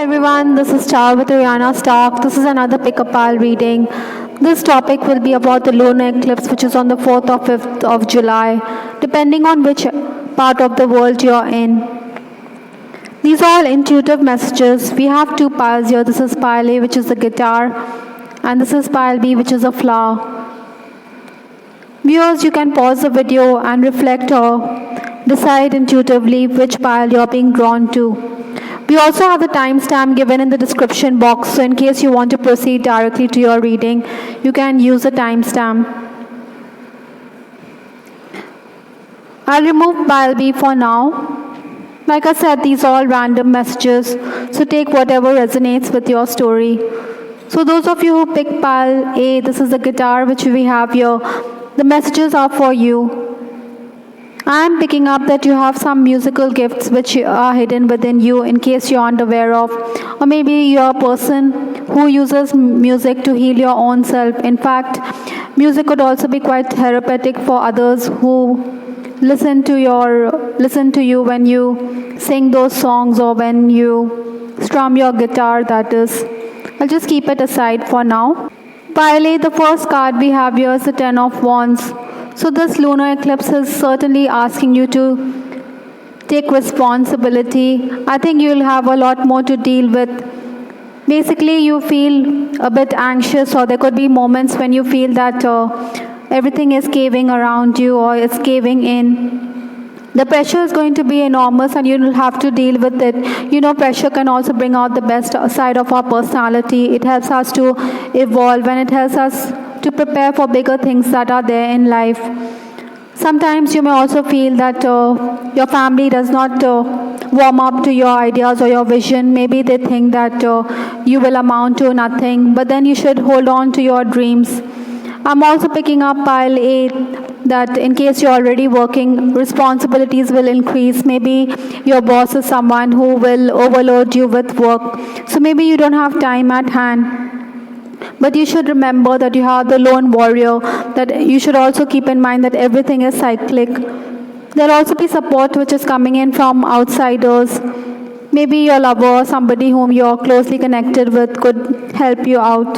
Everyone, this is Char with Rihanna Stark. This is another Pickup Pal reading. This topic will be about the lunar eclipse, which is on the 4th or 5th of July, depending on which part of the world you're in. These are all intuitive messages. We have two piles here. This is pile A, which is the guitar, and this is pile B, which is a flower. Viewers, you can pause the video and reflect or decide intuitively which pile you're being drawn to. We also have the timestamp given in the description box, so in case you want to proceed directly to your reading, you can use the timestamp. I'll remove pile B for now. Like I said, these are all random messages, so take whatever resonates with your story. So those of you who pick pile A, this is the guitar which we have here. The messages are for you. I am picking up that you have some musical gifts which are hidden within you in case you aren't aware of. Or maybe you're a person who uses music to heal your own self. In fact, music could also be quite therapeutic for others who listen to you when you sing those songs or when you strum your guitar, that is. I'll just keep it aside for now. Pile A, the first card we have here is the Ten of Wands. So this lunar eclipse is certainly asking you to take responsibility. I think you'll have a lot more to deal with. Basically, you feel a bit anxious, or there could be moments when you feel that everything is caving around you or it's caving in. The pressure is going to be enormous and you'll have to deal with it. You know, pressure can also bring out the best side of our personality. It helps us to evolve and it helps us to prepare for bigger things that are there in life. Sometimes you may also feel that your family does not warm up to your ideas or your vision. Maybe they think that you will amount to nothing, but then you should hold on to your dreams. I'm also picking up pile A that in case you're already working, responsibilities will increase. Maybe your boss is someone who will overload you with work. So maybe you don't have time at hand. But you should remember that you have the lone warrior, that you should also keep in mind that everything is cyclic. There will also be support which is coming in from outsiders. Maybe your lover or somebody whom you're closely connected with could help you out.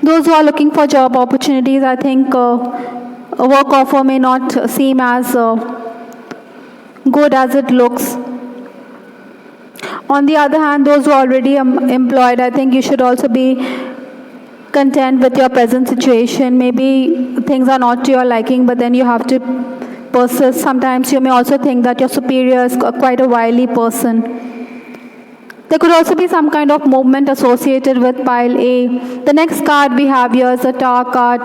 Those who are looking for job opportunities, I think a work offer may not seem as good as it looks. On the other hand, those who are already employed, I think you should also be content with your present situation. Maybe things are not to your liking, but then you have to persist. Sometimes you may also think that your superior is quite a wily person. There could also be some kind of movement associated with pile A. The next card we have here is the Tower card.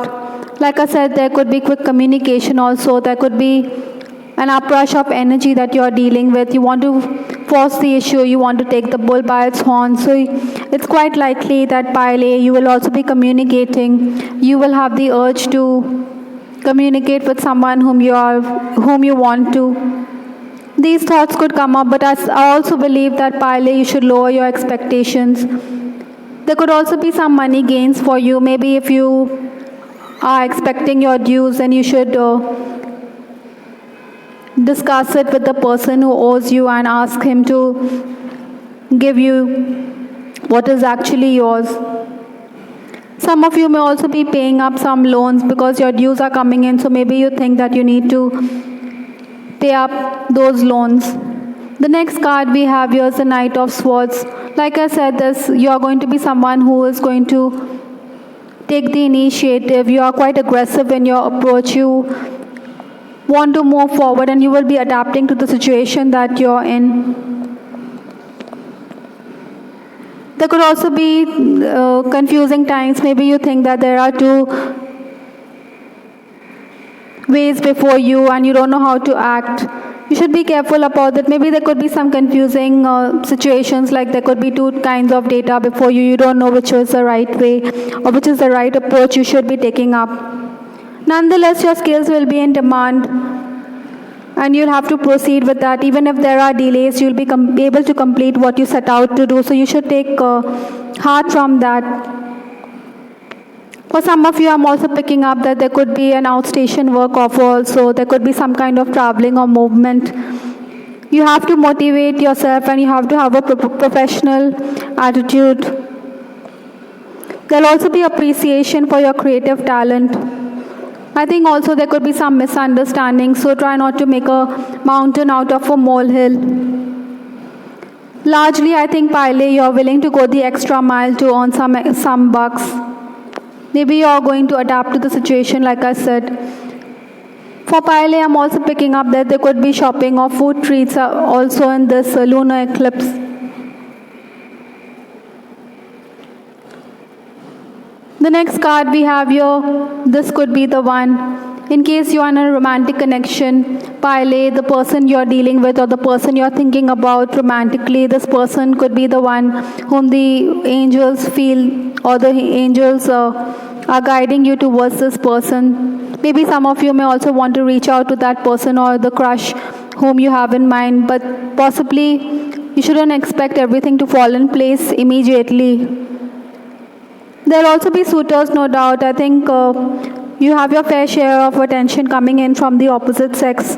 Like I said, there could be quick communication also. There could be an uprush of energy that you are dealing with. You want to force the issue, you want to take the bull by its horn. So it's quite likely that pile A, you will also be communicating. You will have the urge to communicate with someone whom you want to. These thoughts could come up, but I also believe that pile A, you should lower your expectations. There could also be some money gains for you. Maybe if you are expecting your dues, then you should discuss it with the person who owes you and ask him to give you what is actually yours. Some of you may also be paying up some loans because your dues are coming in, so maybe you think that you need to pay up those loans. The next card we have here is the Knight of Swords. Like I said, you are going to be someone who is going to take the initiative. You are quite aggressive in your approach. You want to move forward and you will be adapting to the situation that you're in. There could also be confusing times. Maybe you think that there are two ways before you and you don't know how to act. You should be careful about that. Maybe there could be some confusing situations, like there could be two kinds of data before you. You don't know which is the right way or which is the right approach you should be taking up. Nonetheless, your skills will be in demand and you'll have to proceed with that. Even if there are delays, you'll be able to complete what you set out to do. So you should take heart from that. For some of you, I'm also picking up that there could be an outstation work offer also. There could be some kind of traveling or movement. You have to motivate yourself and you have to have a professional attitude. There'll also be appreciation for your creative talent. I think also there could be some misunderstandings, so try not to make a mountain out of a molehill. Largely, I think, Pile, you're willing to go the extra mile to earn some bucks. Maybe you're going to adapt to the situation, like I said. For Pile, I'm also picking up that there could be shopping or food treats also in this lunar eclipse. The next card we have here, this could be the one. In case you are in a romantic connection, Pile, the person you're dealing with or the person you're thinking about romantically, this person could be the one whom the angels feel or the angels are guiding you towards this person. Maybe some of you may also want to reach out to that person or the crush whom you have in mind, but possibly you shouldn't expect everything to fall in place immediately. There'll also be suitors, no doubt. I think you have your fair share of attention coming in from the opposite sex.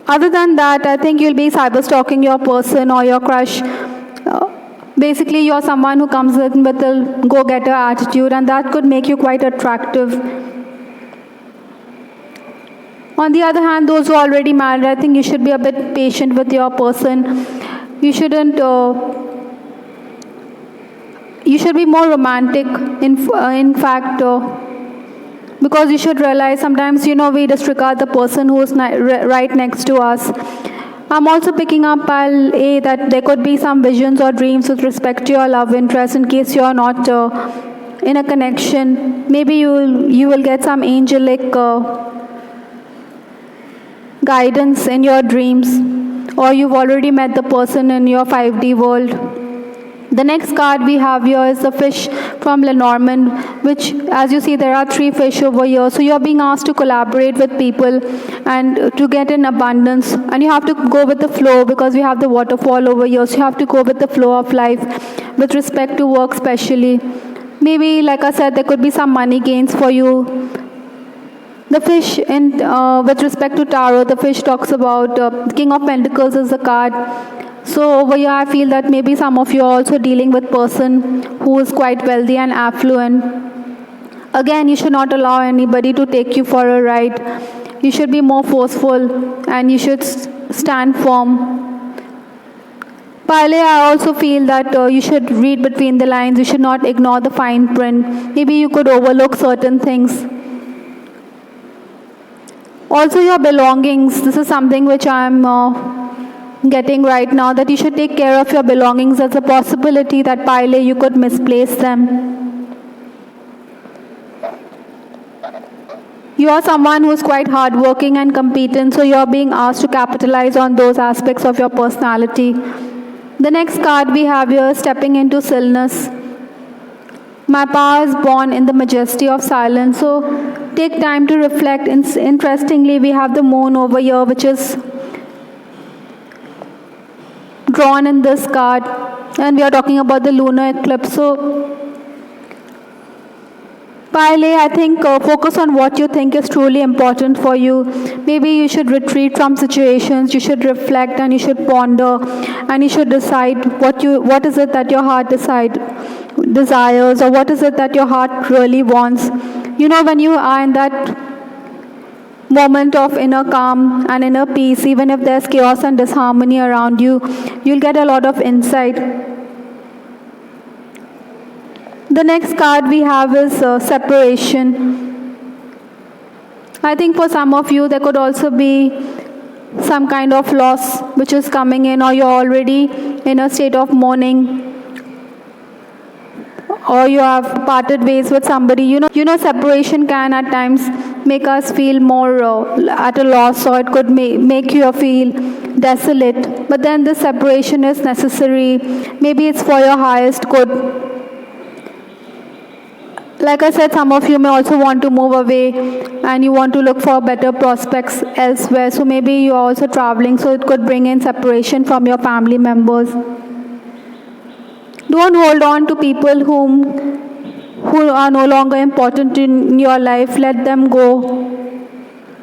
Other than that, I think you'll be cyber-stalking your person or your crush. Basically, you're someone who comes in with a go-getter attitude, and that could make you quite attractive. On the other hand, those who are already married, I think you should be a bit patient with your person. You shouldn't. You should be more romantic. In fact, because you should realize sometimes we disregard the person who is right next to us. I'm also picking up A that there could be some visions or dreams with respect to your love interest in case you're not in a connection. Maybe you will get some angelic guidance in your dreams, or you've already met the person in your 5D world. The next card we have here is the fish from Lenormand, which, as you see, there are 3 fish over here. So you're being asked to collaborate with people and to get in abundance. And you have to go with the flow because we have the waterfall over here. So you have to go with the flow of life with respect to work especially. Maybe, like I said, there could be some money gains for you. The fish, with respect to tarot, the fish talks about King of Pentacles is the card. So over here, I feel that maybe some of you are also dealing with a person who is quite wealthy and affluent. Again, you should not allow anybody to take you for a ride. You should be more forceful and you should stand firm. Pile, I also feel that you should read between the lines. You should not ignore the fine print. Maybe you could overlook certain things. Also, your belongings. This is something which I'm getting right now, that you should take care of your belongings. There's a possibility that Pile, you could misplace them. You are someone who is quite hardworking and competent, so you're being asked to capitalize on those aspects of your personality. The next card we have here is stepping into stillness. My power is born in the majesty of silence. So take time to reflect. Interestingly, we have the moon over here, which is drawn in this card, and we are talking about the lunar eclipse. So Pile, I think focus on what you think is truly important for you. Maybe you should retreat from situations, you should reflect and you should ponder and you should decide what is it that your heart desires, or what is it that your heart really wants. When you are in that moment of inner calm and inner peace, even if there's chaos and disharmony around you, you'll get a lot of insight. The next card we have is separation. I think for some of you, there could also be some kind of loss which is coming in, or you're already in a state of mourning, or you have parted ways with somebody. Separation can at times make us feel more at a loss, or it could make you feel desolate. But then this separation is necessary. Maybe it's for your highest good. Like I said, some of you may also want to move away and you want to look for better prospects elsewhere. So maybe you're also traveling, so it could bring in separation from your family members. Don't hold on to people who are no longer important in your life, let them go.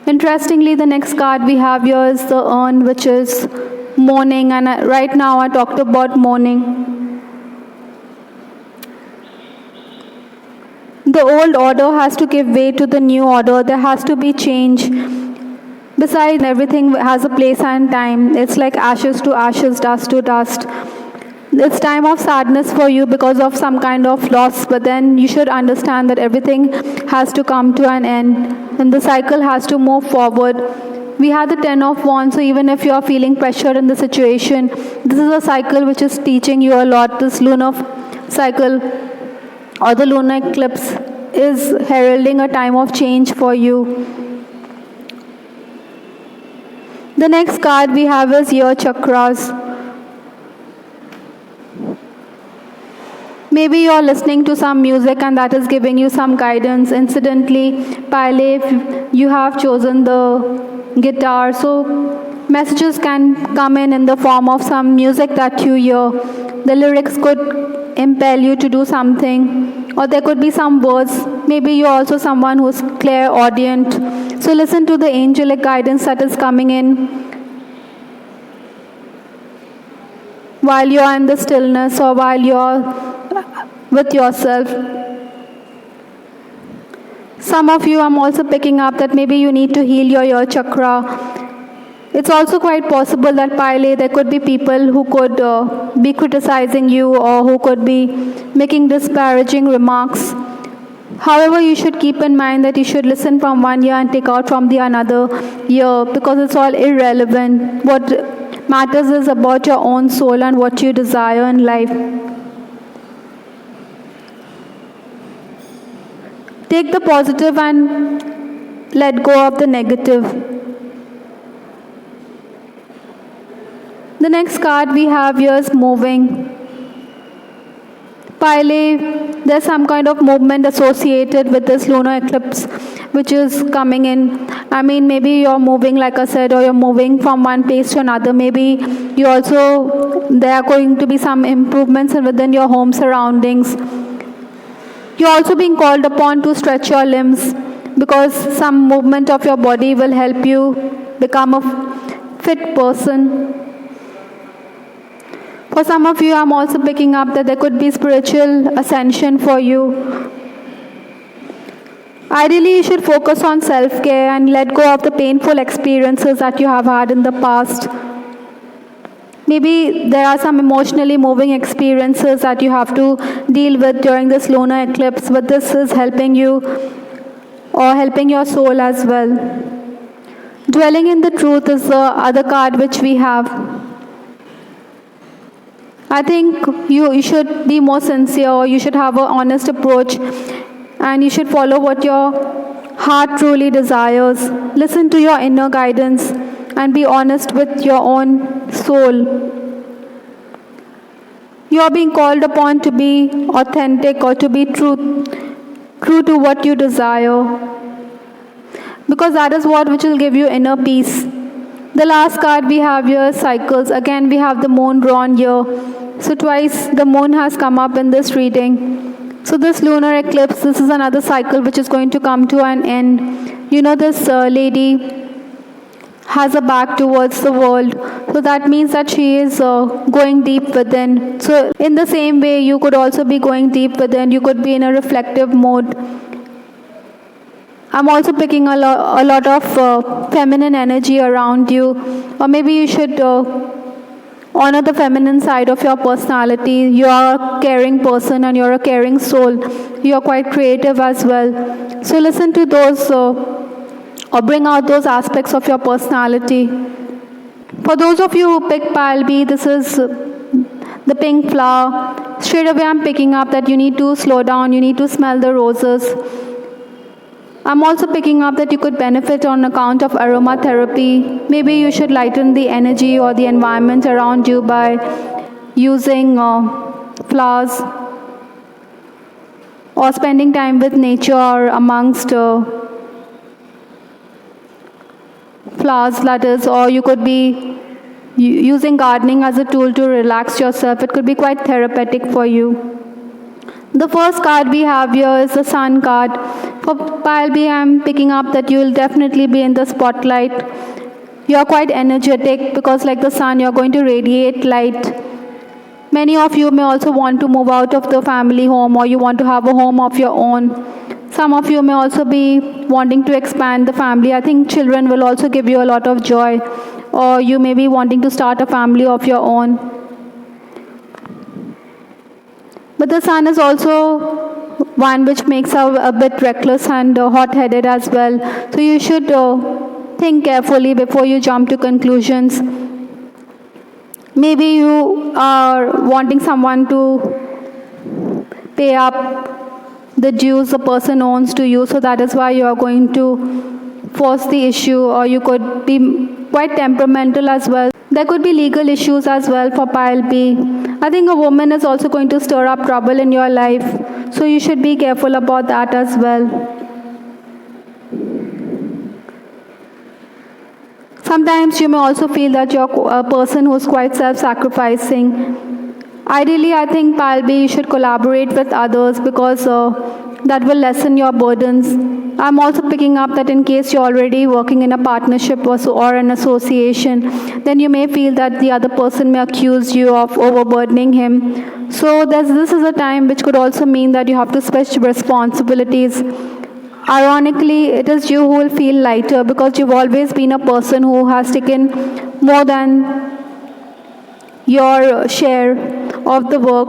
Interestingly, the next card we have here is the urn, which is mourning, and right now I talked about mourning. The old order has to give way to the new order. There has to be change. Besides, everything has a place and time. It's like ashes to ashes, dust to dust. It's time of sadness for you because of some kind of loss, but then you should understand that everything has to come to an end and the cycle has to move forward. We have the Ten of Wands, so even if you are feeling pressure in the situation, this is a cycle which is teaching you a lot. This lunar cycle or the lunar eclipse is heralding a time of change for you. The next card we have is your chakras. Maybe you're listening to some music and that is giving you some guidance. Incidentally, Pile, if you have chosen the guitar, so messages can come in the form of some music that you hear. The lyrics could impel you to do something, or there could be some words. Maybe you're also someone who's clairaudient. So listen to the angelic guidance that is coming in while you're in the stillness or while you're with yourself. Some of you, I'm also picking up that maybe you need to heal your ear chakra. It's also quite possible that Pile, there could be people who could be criticizing you or who could be making disparaging remarks. However, you should keep in mind that you should listen from one ear and take out from the another ear, because it's all irrelevant. What matters is about your own soul and what you desire in life. Take the positive and let go of the negative. The next card we have here is moving. Pile, there's some kind of movement associated with this lunar eclipse which is coming in. I mean, maybe you're moving, like I said, or you're moving from one place to another. Maybe there are going to be some improvements within your home surroundings. You're also being called upon to stretch your limbs, because some movement of your body will help you become a fit person. For some of you, I'm also picking up that there could be spiritual ascension for you. Ideally, you should focus on self-care and let go of the painful experiences that you have had in the past. Maybe there are some emotionally moving experiences that you have to deal with during this lunar eclipse, but this is helping you or helping your soul as well. Dwelling in the truth is the other card which we have. I think you should be more sincere, you should have an honest approach, and you should follow what your heart truly desires. Listen to your inner guidance and be honest with your own soul. You are being called upon to be authentic or to be true to what you desire, because that is what which will give you inner peace. The last card we have here is cycles. Again, we have the moon drawn here. So twice the moon has come up in this reading. So this lunar eclipse, this is another cycle which is going to come to an end. You know, this lady has a back towards the world. So that means that she is going deep within. So in the same way, you could also be going deep within. You could be in a reflective mode. I'm also picking a lot of feminine energy around you. Or maybe you should honor the feminine side of your personality. You are a caring person and you're a caring soul. You are quite creative as well. So listen to those or bring out those aspects of your personality. For those of you who pick Pile B, this is the pink flower. Straight away I'm picking up that you need to slow down, you need to smell the roses. I'm also picking up that you could benefit on account of aromatherapy. Maybe you should lighten the energy or the environment around you by using flowers or spending time with nature or amongst flowers, that is, or you could be using gardening as a tool to relax yourself. It could be quite therapeutic for you. The first card we have here is the Sun card. For pile B, I'm picking up that you will definitely be in the spotlight. You're quite energetic because like the sun, you're going to radiate light. Many of you may also want to move out of the family home, or you want to have a home of your own. Some of you may also be wanting to expand the family. I think children will also give you a lot of joy, or you may be wanting to start a family of your own. But the sun is also one which makes us a bit reckless and hot-headed as well. So you should think carefully before you jump to conclusions. Maybe you are wanting someone to pay up the dues the person owns to you, so that is why you are going to force the issue, or you could be quite temperamental as well. There could be legal issues as well for pile B. I think a woman is also going to stir up trouble in your life, so you should be careful about that as well. Sometimes you may also feel that you're a person who's quite self-sacrificing. Ideally, I think pile B, you should collaborate with others because that will lessen your burdens. I'm also picking up that in case you're already working in a partnership or an association, then you may feel that the other person may accuse you of overburdening him. So this is a time which could also mean that you have to switch responsibilities. Ironically, it is you who will feel lighter because you've always been a person who has taken more than your share of the work.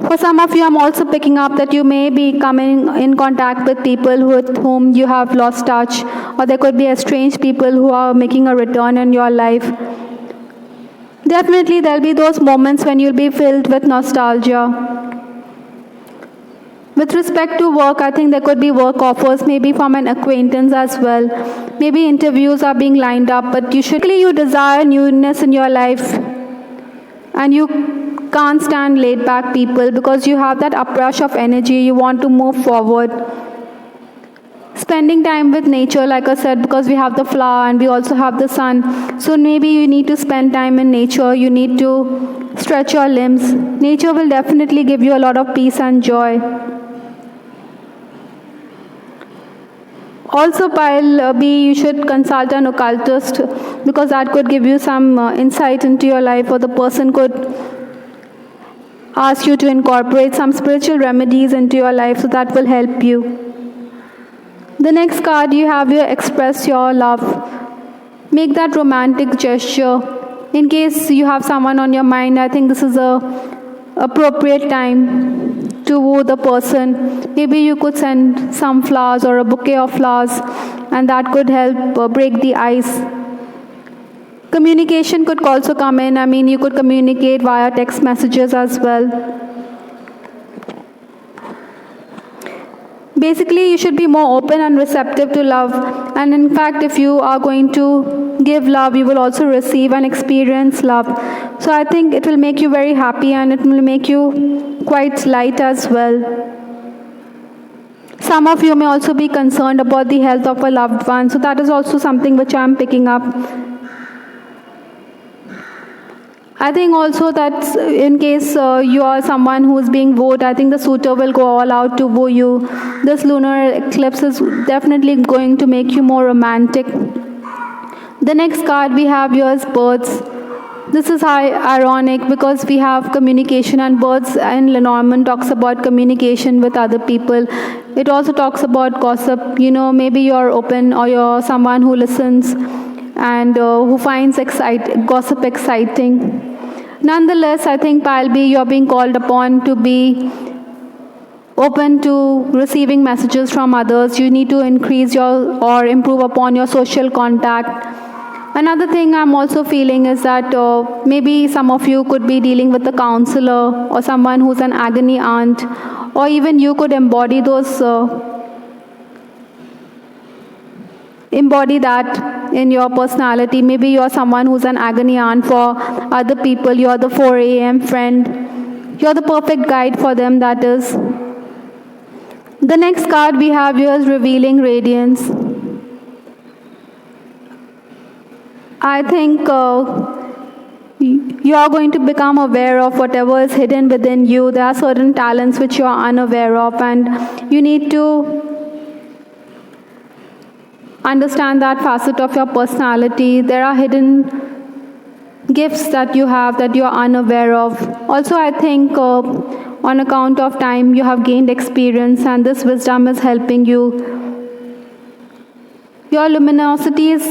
For some of you, I'm also picking up that you may be coming in contact with people with whom you have lost touch, or there could be estranged people who are making a return in your life. Definitely, there'll be those moments when you'll be filled with nostalgia. With respect to work, I think there could be work offers, maybe from an acquaintance as well. Maybe interviews are being lined up, but you desire newness in your life, and you can't stand laid-back people because you have that uprush of energy. You want to move forward. Spending time with nature, like I said, because we have the flower and we also have the sun. So maybe you need to spend time in nature. You need to stretch your limbs. Nature will definitely give you a lot of peace and joy. Also, pile B, you should consult an occultist because that could give you some insight into your life, or the person could ask you to incorporate some spiritual remedies into your life, so that will help you. The next card you have here, express your love. Make that romantic gesture. In case you have someone on your mind, I think this is a appropriate time to woo the person. Maybe you could send some flowers or a bouquet of flowers, and that could help break the ice. Communication could also come in. I mean, you could communicate via text messages as well. Basically, you should be more open and receptive to love. And in fact, if you are going to give love, you will also receive and experience love. So I think it will make you very happy, and it will make you quite light as well. Some of you may also be concerned about the health of a loved one. So that is also something which I am picking up. I think also that in case you are someone who is being wooed, I think the suitor will go all out to woo you. This lunar eclipse is definitely going to make you more romantic. The next card we have here is birds. This is ironic because we have communication, and birds in Lenormand talks about communication with other people. It also talks about gossip. You know, maybe you're open, or you're someone who listens and who finds gossip exciting. Nonetheless, I think pile B, you're being called upon to be open to receiving messages from others. You need to increase or improve upon your social contact. Another thing I'm also feeling is that maybe some of you could be dealing with a counselor or someone who's an agony aunt, or even you could embody that in your personality. Maybe you're someone who's an agony aunt for other people. You're the 4 a.m. friend. You're the perfect guide for them, that is. The next card we have here is revealing radiance. you are going to become aware of whatever is hidden within you. There are certain talents which you are unaware of, and you need to understand that facet of your personality. There are hidden gifts that you have that you are unaware of. Also, I think on account of time, you have gained experience, and this wisdom is helping you. Your luminosity is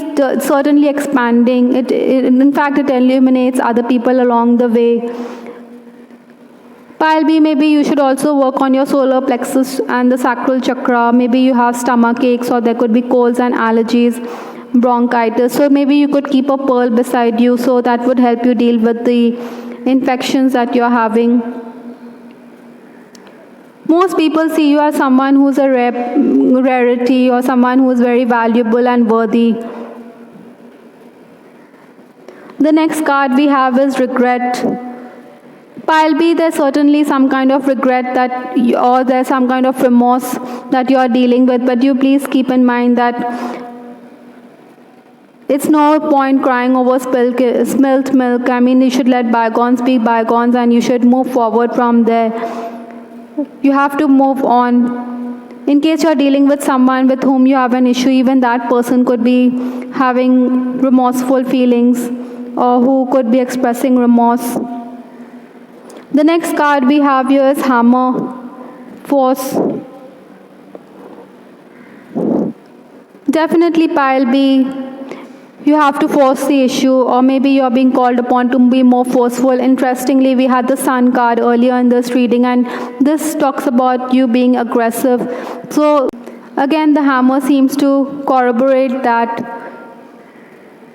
certainly expanding. In fact, it illuminates other people along the way. Pile B, maybe you should also work on your solar plexus and the sacral chakra. Maybe you have stomach aches, or there could be colds and allergies, bronchitis. So maybe you could keep a pearl beside you, so that would help you deal with the infections that you're having. Most people see you as someone who's a rarity, or someone who is very valuable and worthy. The next card we have is regret. Pile B, there's certainly some kind of regret or there's some kind of remorse that you are dealing with, but you please keep in mind that it's no point crying over spilt milk. I mean, you should let bygones be bygones, and you should move forward from there. You have to move on. In case you're dealing with someone with whom you have an issue, even that person could be having remorseful feelings, or who could be expressing remorse. The next card we have here is Hammer, Force. Definitely Pile B, you have to force the issue, or maybe you're being called upon to be more forceful. Interestingly, we had the Sun card earlier in this reading, and this talks about you being aggressive. So again, the Hammer seems to corroborate that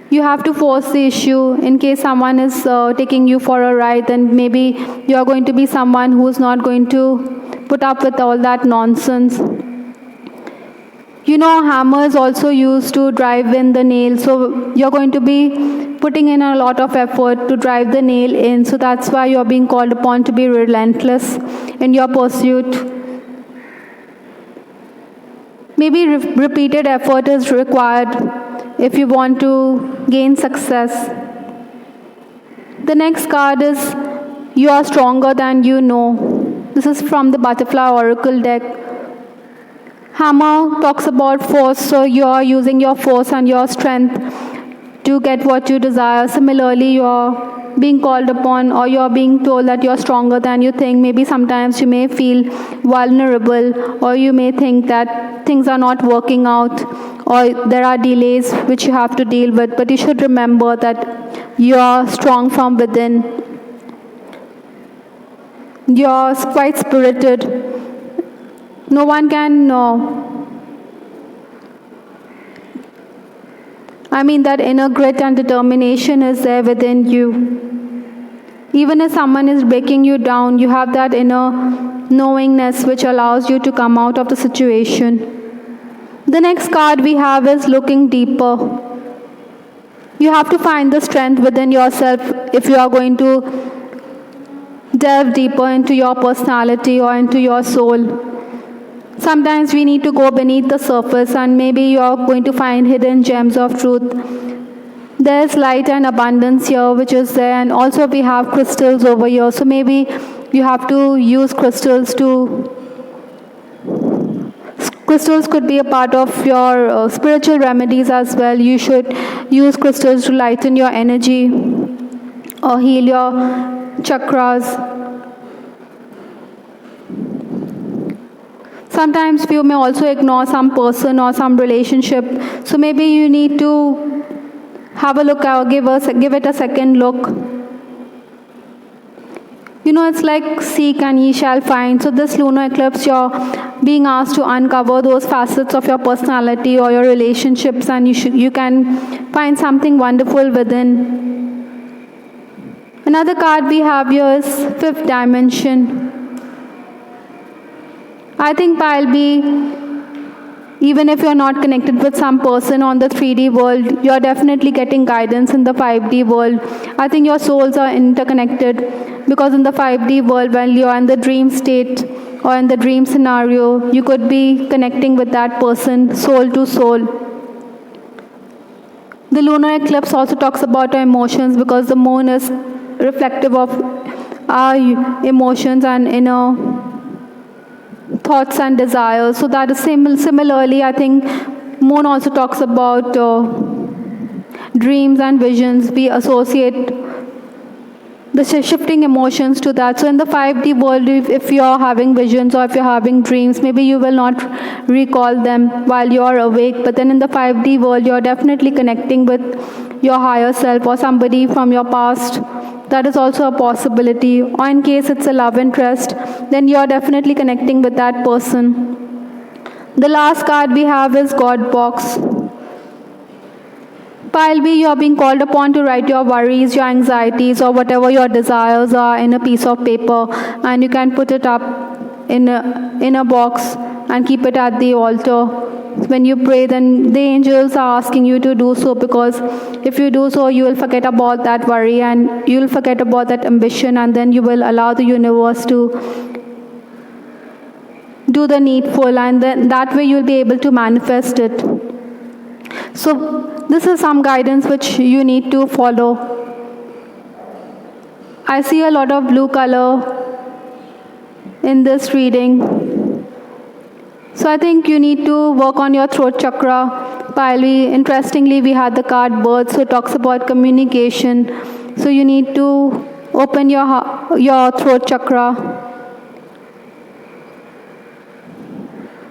you have to force the issue. In case someone is taking you for a ride, then maybe you are going to be someone who is not going to put up with all that nonsense. You know, hammer is also used to drive in the nail, so you're going to be putting in a lot of effort to drive the nail in, so that's why you're being called upon to be relentless in your pursuit. Maybe repeated effort is required if you want to gain success. The next card is you are stronger than you know. This is from the Butterfly Oracle deck. Hammer talks about force, so you are using your force and your strength to get what you desire. Similarly, you're being called upon, or you're being told that you're stronger than you think. Maybe sometimes you may feel vulnerable, or you may think that things are not working out, or there are delays which you have to deal with. But you should remember that you are strong from within. You're quite spirited. No one can that inner grit and determination is there within you. Even if someone is breaking you down, you have that inner knowingness which allows you to come out of the situation. The next card we have is looking deeper. You have to find the strength within yourself if you are going to delve deeper into your personality or into your soul. Sometimes we need to go beneath the surface, and maybe you are going to find hidden gems of truth. There's light and abundance here which is there, and also we have crystals over here. So maybe you have to use crystals Crystals could be a part of your spiritual remedies as well. You should use crystals to lighten your energy or heal your chakras. Sometimes you may also ignore some person or some relationship. So maybe you need to have a look or give it a second look. It's like seek and ye shall find. So this lunar eclipse, you're being asked to uncover those facets of your personality or your relationships, and you can find something wonderful within. Another card we have here is Fifth Dimension. I think Pile B, even if you're not connected with some person on the 3D world, you're definitely getting guidance in the 5D world. I think your souls are interconnected, because in the 5D world, when you're in the dream state or in the dream scenario, you could be connecting with that person soul to soul. The lunar eclipse also talks about our emotions, because the moon is reflective of our emotions and inner thoughts and desires. So that is similarly, I think Moon also talks about dreams and visions. We associate the shifting emotions to that. So in the 5D world, if you're having visions or if you're having dreams, maybe you will not recall them while you're awake, but then in the 5D world, you're definitely connecting with your higher self or somebody from your past. That is also a possibility. Or in case it's a love interest, then you're definitely connecting with that person. The last card we have is God Box. Pile B, you are being called upon to write your worries, your anxieties, or whatever your desires are in a piece of paper, and you can put it up in a box and keep it at the altar. When you pray, then the angels are asking you to do so, because if you do so, you will forget about that worry and you will forget about that ambition, and then you will allow the universe to do the needful, and then that way you will be able to manifest it. So this is some guidance which you need to follow. I see a lot of blue color in this reading. So I think you need to work on your throat chakra. Interestingly, we had the card birth, so it talks about communication. So you need to open your throat chakra.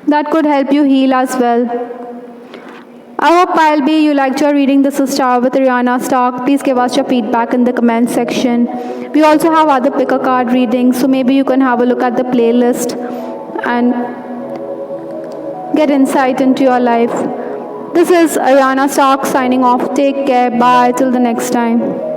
That could help you heal as well. I hope Pile B, you liked your reading. This is Star with Rihanna Stark. Please give us your feedback in the comment section. We also have other pick a card readings, so maybe you can have a look at the playlist and get insight into your life. This is Ariana Stark signing off. Take care. Bye. Till the next time.